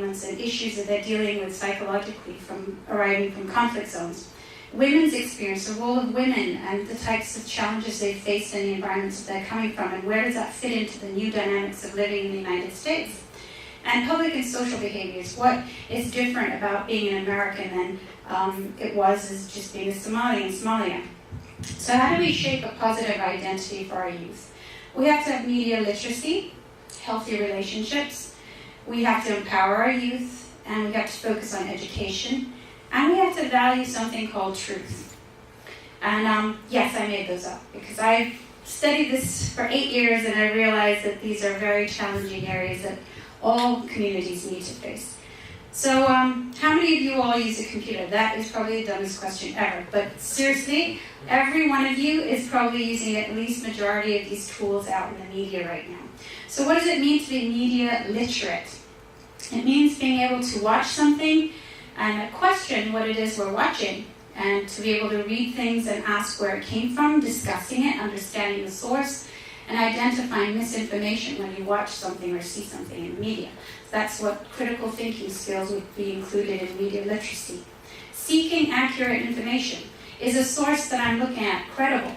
and issues that they're dealing with psychologically from arriving from conflict zones. Women's experience, the role of women and the types of challenges they face in the environments that they're coming from, and where does that fit into the new dynamics of living in the United States. And public and social behaviors, what is different about being an American than it was as just being a Somali in Somalia. So how do we shape a positive identity for our youth? We have to have media literacy, healthy relationships, we have to empower our youth, and we have to focus on education, and we have to value something called truth. And yes, I made those up because I've studied this for 8 years and I realized that these are very challenging areas that all communities need to face. So how many of you all use a computer? That is probably the dumbest question ever. But seriously, every one of you is probably using at least majority of these tools out in the media right now. So what does it mean to be media literate? It means being able to watch something and question what it is we're watching, and to be able to read things and ask where it came from, discussing it, understanding the source, and identifying misinformation when you watch something or see something in the media. That's what critical thinking skills would be included in media literacy. Seeking accurate information. Is a source that I'm looking at credible?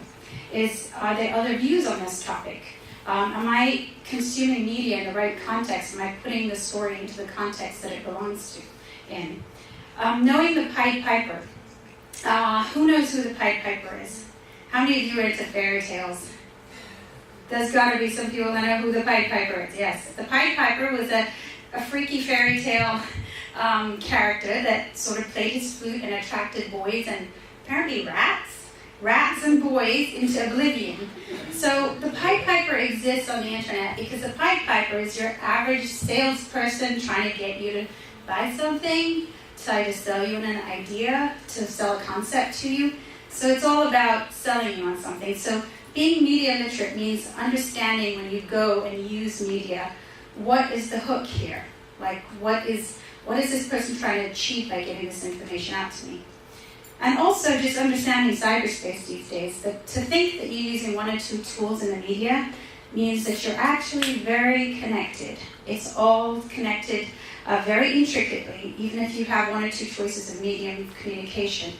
Are there other views on this topic? Am I consuming media in the right context? Am I putting the story into the context that it belongs to in? Knowing the Pied Piper. Who knows who the Pied Piper is? How many of you are into fairy tales? There's got to be some people that know who the Pied Piper is. Yes, the Pied Piper was a freaky fairy tale character that sort of played his flute and attracted boys and apparently rats and boys into oblivion. So the Pied Piper exists on the internet because the Pied Piper is your average salesperson trying to get you to buy something, try to sell you an idea, to sell a concept to you. So it's all about selling you on something. So being media literate means understanding when you go and use media, what is the hook here? Like, what is this person trying to achieve by getting this information out to me? And also just understanding cyberspace these days, that to think that you're using one or two tools in the media means that you're actually very connected. It's all connected very intricately, even if you have one or two choices of medium communication.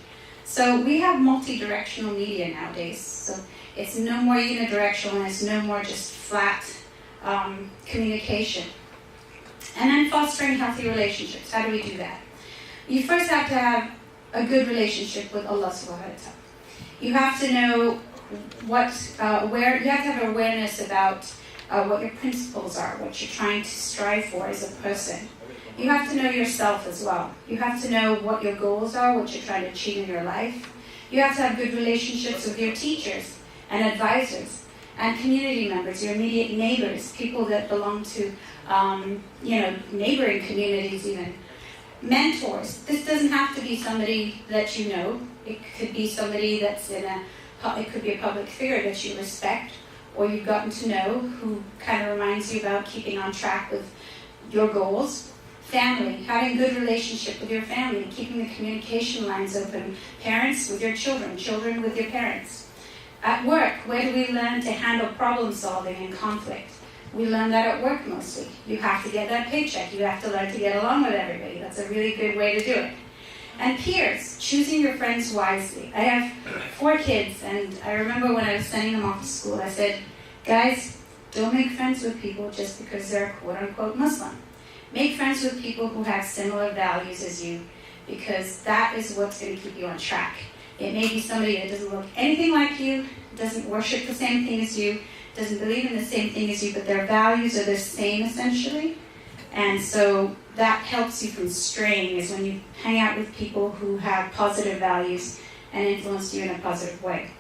So we have multi-directional media nowadays. So it's no more unidirectional and it's no more just flat communication. And then fostering healthy relationships. How do we do that? You first have to have a good relationship with Allah subhanahu wa ta'ala. You have to know you have to have awareness about what your principles are, what you're trying to strive for as a person. You have to know yourself as well. You have to know what your goals are, what you're trying to achieve in your life. You have to have good relationships with your teachers and advisors and community members, your immediate neighbors, people that belong to neighboring communities even. Mentors. This doesn't have to be somebody that you know. It could be somebody that's it could be a public figure that you respect or you've gotten to know who kind of reminds you about keeping on track with your goals. Family, having good relationship with your family, keeping the communication lines open. Parents with your children, children with your parents. At work, where do we learn to handle problem solving and conflict? We learn that at work mostly. You have to get that paycheck. You have to learn to get along with everybody. That's a really good way to do it. And peers, choosing your friends wisely. I have 4 kids, and I remember when I was sending them off to school, I said, guys, don't make friends with people just because they're quote-unquote Muslim. Make friends with people who have similar values as you, because that is what's going to keep you on track. It may be somebody that doesn't look anything like you, doesn't worship the same thing as you, doesn't believe in the same thing as you, but their values are the same essentially. And so that helps you from straying, is when you hang out with people who have positive values and influence you in a positive way.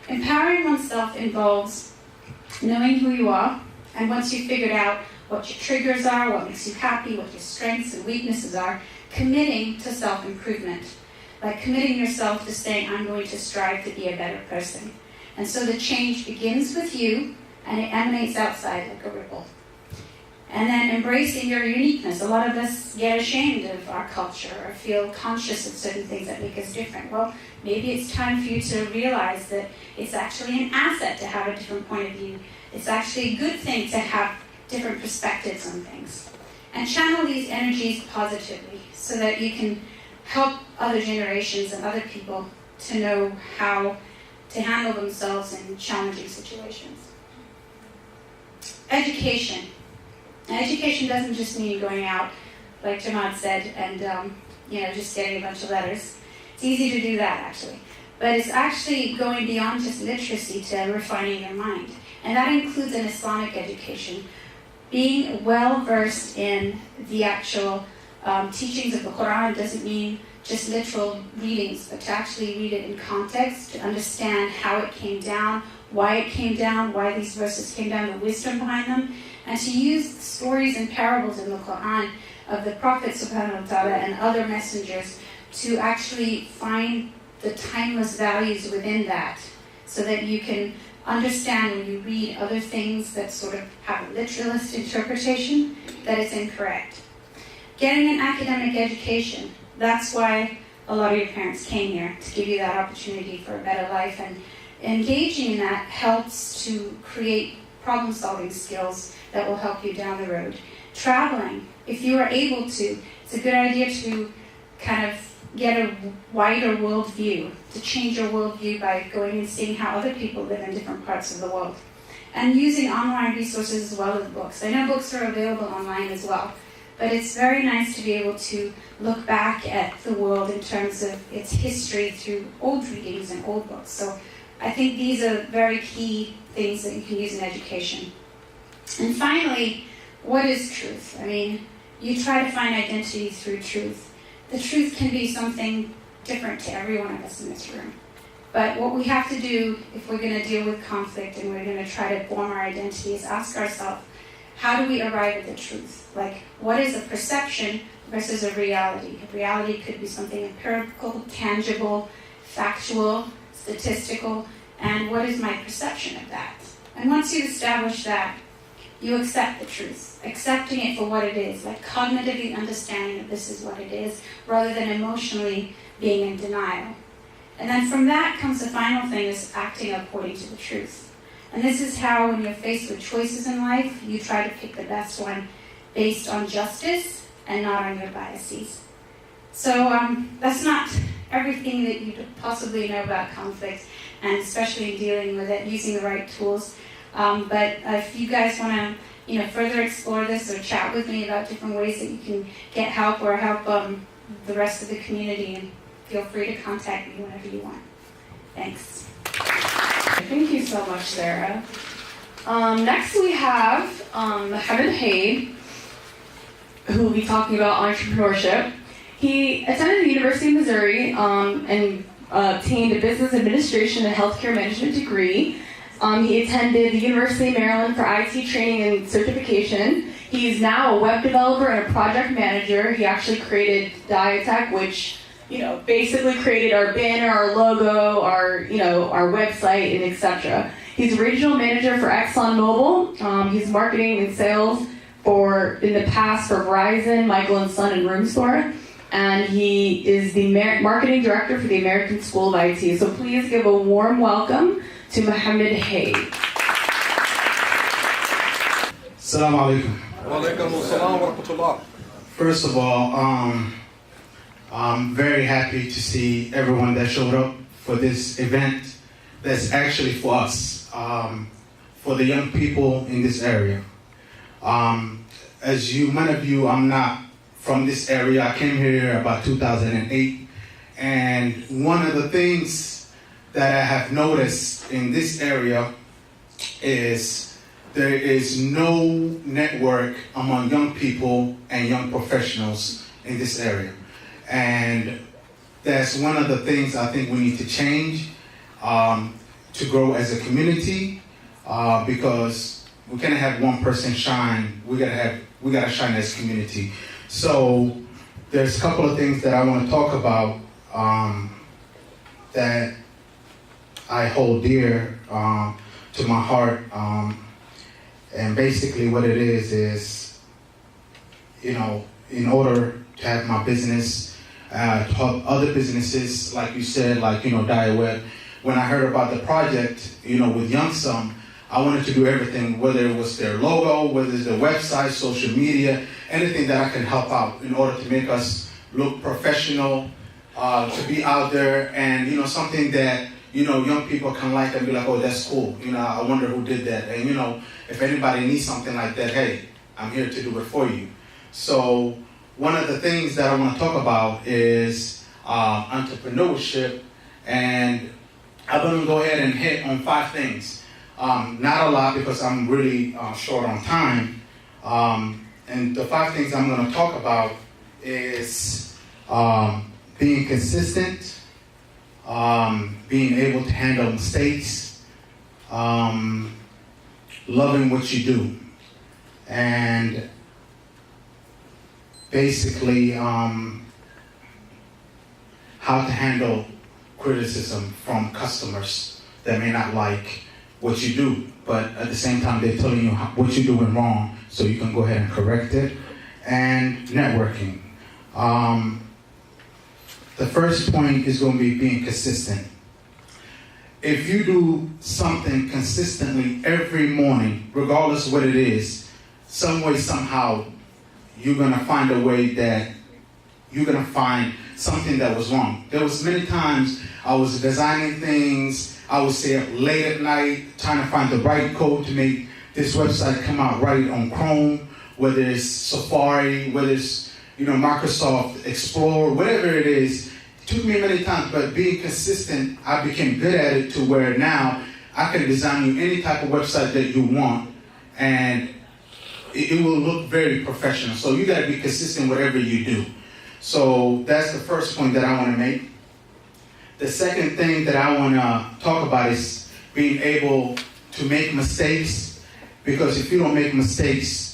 Empowering oneself involves knowing who you are, and once you've figured out what your triggers are, what makes you happy, what your strengths and weaknesses are, committing to self-improvement. Like committing yourself to saying, I'm going to strive to be a better person. And so the change begins with you, and it emanates outside like a ripple. And then embracing your uniqueness. A lot of us get ashamed of our culture or feel conscious of certain things that make us different. Well, maybe it's time for you to realize that it's actually an asset to have a different point of view. It's actually a good thing to have different perspectives on things. and channel these energies positively so that you can help other generations and other people to know how to handle themselves in challenging situations. Education. Education doesn't just mean going out, like Jamaat said, and just getting a bunch of letters. It's easy to do that, actually. But it's actually going beyond just literacy to refining your mind. And that includes an Islamic education. Being well-versed in the actual teachings of the Quran doesn't mean just literal readings, but to actually read it in context, to understand how it came down, why it came down, why these verses came down, the wisdom behind them, and to use stories and parables in the Quran of the Prophet subhanahu wa ta'ala and other messengers to actually find the timeless values within that, so that you can understand when you read other things that sort of have a literalist interpretation, that it's incorrect. Getting an academic education, that's why a lot of your parents came here, to give you that opportunity for a better life, and engaging in that helps to create problem-solving skills that will help you down the road. Traveling, if you are able to, it's a good idea to kind of get a wider worldview, to change your worldview by going and seeing how other people live in different parts of the world. And using online resources as well as books. I know books are available online as well, but it's very nice to be able to look back at the world in terms of its history through old readings and old books. So I think these are very key things that you can use in education. And finally, what is truth? I mean, you try to find identity through truth. The truth can be something different to every one of us in this room. But what we have to do if we're going to deal with conflict and we're going to try to form our identity is ask ourselves, how do we arrive at the truth? Like, what is a perception versus a reality? A reality could be something empirical, tangible, factual, statistical, and what is my perception of that? And once you establish that, you accept the truth, accepting it for what it is, like cognitively understanding that this is what it is, rather than emotionally being in denial. And then from that comes the final thing, is acting according to the truth. And this is how, when you're faced with choices in life, you try to pick the best one based on justice and not on your biases. So that's not everything that you could possibly know about conflict, and especially in dealing with it, using the right tools. But if you guys want to, further explore this or chat with me about different ways that you can get help or help the rest of the community, and feel free to contact me whenever you want. Thanks. Thank you so much, Sarah. Next we have Mohammed Haid, who will be talking about entrepreneurship. He attended the University of Missouri and obtained a business administration and healthcare management degree. He attended the University of Maryland for IT training and certification. He's now a web developer and a project manager. He actually created Diatech, which basically created our banner, our logo, our website, and etc. He's a regional manager for ExxonMobil. He's marketing and sales in the past for Verizon, Michael & Son, and Room Store. And he is the marketing director for the American School of IT. So please give a warm welcome to Mohammed Haid. Assalamu alaikum. Wa alaikum assalam wa rahmatullah. First of all, I'm very happy to see everyone that showed up for this event that's actually for us, for the young people in this area. Many of you, I'm not from this area. I came here about 2008, and one of the things that I have noticed in this area is there is no network among young people and young professionals in this area. And that's one of the things I think we need to change to grow as a community, because we can't have one person shine. We gotta shine as a community. So there's a couple of things that I want to talk about that I hold dear to my heart. And basically what it is, in order to have my business, to help other businesses, like you said, like, DiaWeb. When I heard about the project, with Youngsom, I wanted to do everything, whether it was their logo, whether it's their website, social media, anything that I can help out in order to make us look professional, to be out there, and something that young people can like and be like, oh, that's cool. I wonder who did that. And if anybody needs something like that, hey, I'm here to do it for you. So one of the things that I want to talk about is entrepreneurship, and I'm going to go ahead and hit on 5 things. Not a lot because I'm really short on time. And the 5 things I'm going to talk about is being consistent, being able to handle mistakes, loving what you do, and basically how to handle criticism from customers that may not like what you do, but at the same time they're telling you what you're doing wrong, so you can go ahead and correct it. And networking. The first point is going to be being consistent. If you do something consistently every morning, regardless of what it is, some way, somehow, you're going to find a way that you're going to find something that was wrong. There was many times I was designing things, I would stay up late at night trying to find the right code to make this website come out right on Chrome, whether it's Safari, whether it's Microsoft Explorer, whatever it is. It took me many times, but being consistent, I became good at it to where now I can design you any type of website that you want, and it will look very professional. So you got to be consistent whatever you do. So that's the first point that I want to make. The second thing that I want to talk about is being able to make mistakes, because if you don't make mistakes,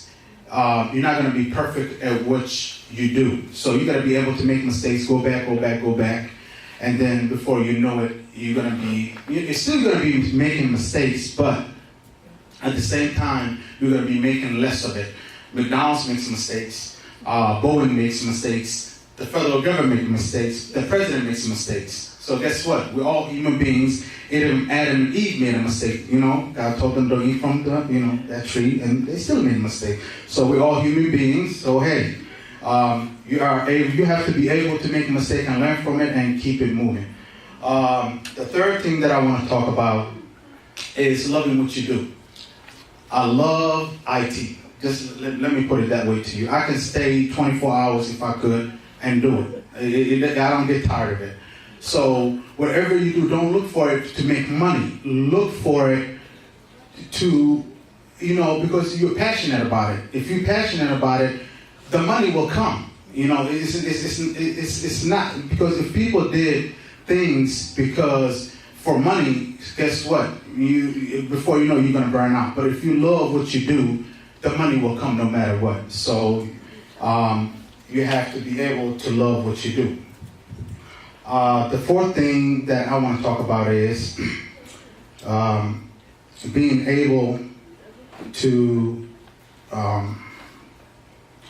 you're not going to be perfect at what you do. So you got to be able to make mistakes, go back, and then before you know it, you're still going to be making mistakes, but at the same time, you're going to be making less of it. McDonald's makes mistakes, Boeing makes mistakes, the federal government makes mistakes, the president makes mistakes. So guess what? We're all human beings. Adam and Eve made a mistake. God told them don't eat from that tree, and they still made a mistake. So we're all human beings. So hey, you have to be able to make a mistake and learn from it and keep it moving. The third thing that I want to talk about is loving what you do. I love IT. Just let me put it that way to you. I can stay 24 hours if I could and do it. I don't get tired of it. So whatever you do, don't look for it to make money. Look for it to, because you're passionate about it. If you're passionate about it, the money will come. It's not, because if people did things because for money, guess what? Before you know, you're going to burn out. But if you love what you do, the money will come no matter what. So you have to be able to love what you do. The fourth thing that I want to talk about is being able to, about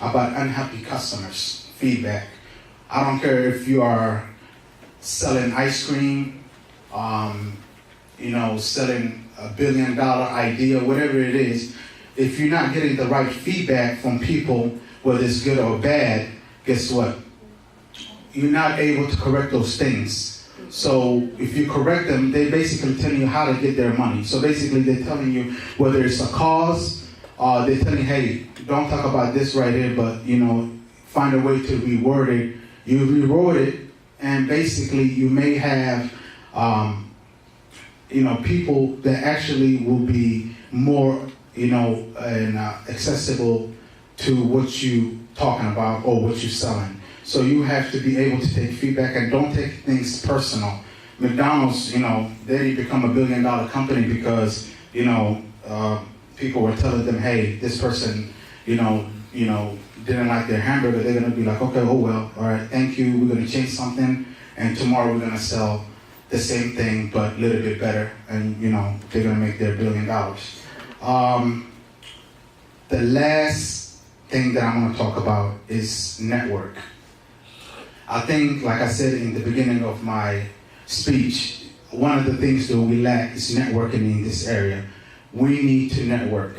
unhappy customers, feedback. I don't care if you are selling ice cream, selling $1 billion idea, whatever it is. If you're not getting the right feedback from people, whether it's good or bad, guess what? You're not able to correct those things. So if you correct them, they basically tell you how to get their money. So basically they're telling you whether it's a cause, they're telling you, hey, don't talk about this right here, but find a way to reword it. You reword it, and basically you may have people that actually will be more accessible to what you're talking about or what you're selling. So you have to be able to take feedback and don't take things personal. McDonald's, they become $1 billion company because, people were telling them, hey, this person, didn't like their hamburger. They're going to be like, okay, oh well, all right, thank you. We're going to change something, and tomorrow we're going to sell the same thing but a little bit better, and they're going to make their $1 billion. The last thing that I'm going to talk about is network. I think, like I said in the beginning of my speech, one of the things that we lack is networking in this area. we need to network.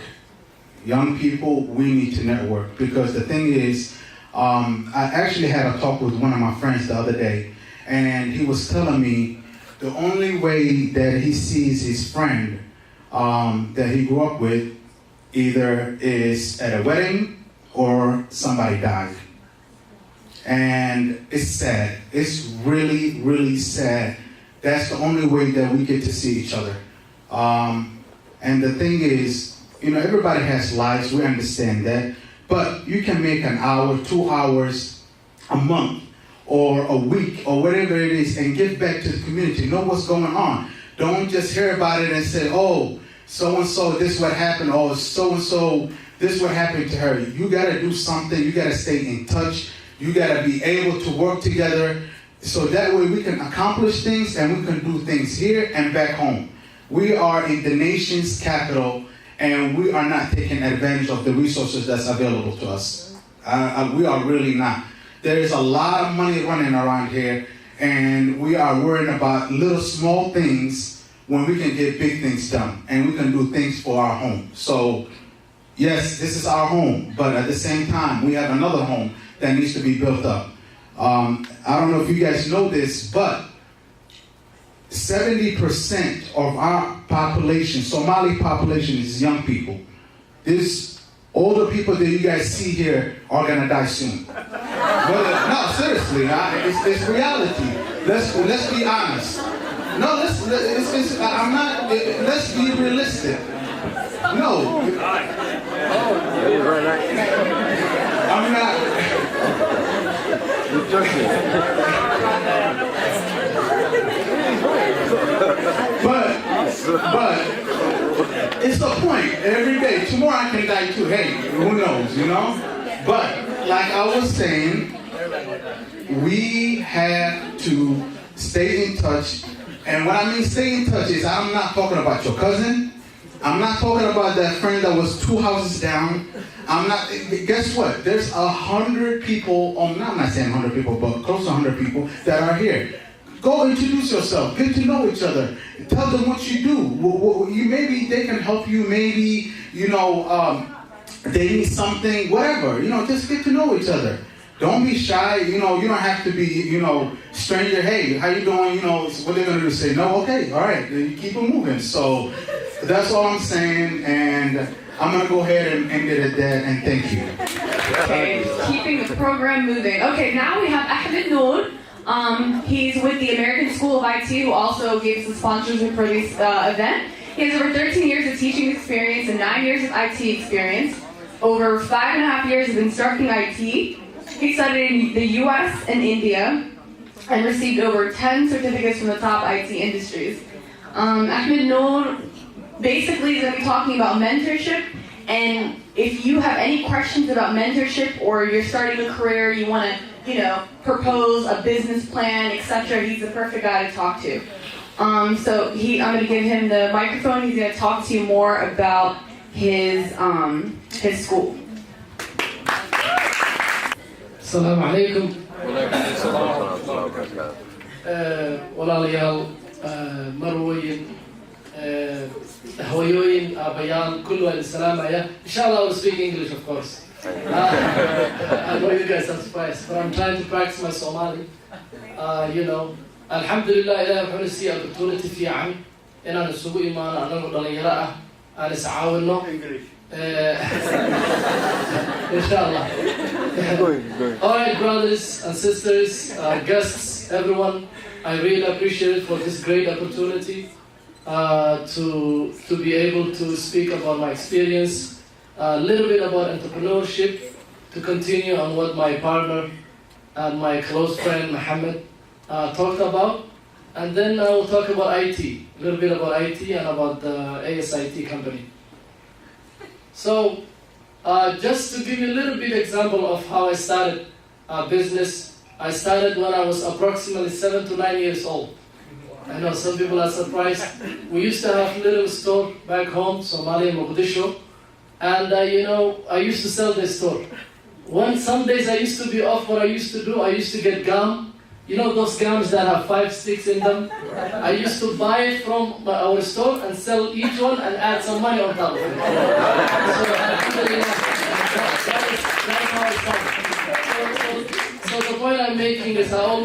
Young people, we need to network, because the thing is, I actually had a talk with one of my friends the other day, and he was telling me the only way that he sees his friend that he grew up with either is at a wedding or somebody died. And it's sad. It's really, really sad. That's the only way that we get to see each other. And the thing is, everybody has lives, we understand that, but you can make an hour, 2 hours, a month, or a week, or whatever it is, and give back to the community. Know what's going on. Don't just hear about it and say, oh, so-and-so, this what happened, or so-and-so, this what happened to her. You gotta do something, you gotta stay in touch, you gotta be able to work together, so that way we can accomplish things and we can do things here and back home. We are in the nation's capital, and we are not taking advantage of the resources that's available to us. We are really not. There is a lot of money running around here, and we are worrying about little small things when we can get big things done, and we can do things for our home. So, yes, this is our home, but at the same time, we have another home that needs to be built up. I don't know if you guys know this, but 70% of our population, Somali population, is young people. These older people that you guys see here are gonna die soon. No, seriously, it's reality. Let's be honest. No, let's be realistic. No. I'm not. But it's the point. Every day, tomorrow I can die too. Hey, who knows, But like I was saying, we have to stay in touch. And what I mean stay in touch is, I'm not talking about your cousin. I'm not talking about that friend that was 2 houses down. Guess what? There's 100 people, I'm not saying 100 people, but close to 100 people that are here. Go introduce yourself, get to know each other, tell them what you do. Maybe they can help you, maybe, they need something, whatever, just get to know each other. Don't be shy, you don't have to be, stranger, hey, how you doing, what they're gonna do, say, no, okay, all right, you keep it moving. So that's all I'm saying, and I'm gonna go ahead and end it at that, and thank you. Okay, keeping the program moving. Okay, now we have Ahmed Noor. He's with the American School of IT, who also gave some sponsorship for this event. He has over 13 years of teaching experience and 9 years of IT experience, over 5.5 years of instructing IT. He studied in the US and India and received over 10 certificates from the top IT industries. Ahmed Noor basically is going to be talking about mentorship, and if you have any questions about mentorship, or you're starting a career, you want to propose a business plan, etc., he's the perfect guy to talk to. I'm going to give him the microphone. He's going to talk to you more about his school. Assalamu alaikum. Walaalayaal, marwooyin, hooyooyin, aabayaal, kullu waan salaamaya. Inshallah, I will speak English, of course. I know you guys are surprised, but I'm trying to practice my Somali. Alhamdulillah, ilahay wuxuu na siiyay opportunity fiican inaan isugu imaano anagoo dhalinyaro ah, aan is caawino. Inshallah. All right, brothers and sisters, guests, everyone, I really appreciate it for this great opportunity to be able to speak about my experience, a little bit about entrepreneurship, to continue on what my partner and my close friend Mohammed talked about, and then I will talk about IT, a little bit about IT and about the ASIT company. So, just to give you a little bit example of how I started business, I started when I was approximately 7 to 9 years old. I know some people are surprised. We used to have a little store back home, Somalia, Mogadishu, and I used to sell this store. Some days I used to be off, what I used to do, I used to get gum You know those gums that have 5 sticks in them? I used to buy it from our store and sell each one and add some money on top of it. So, alhamdulillah, that's how it started. So the point I'm making is I always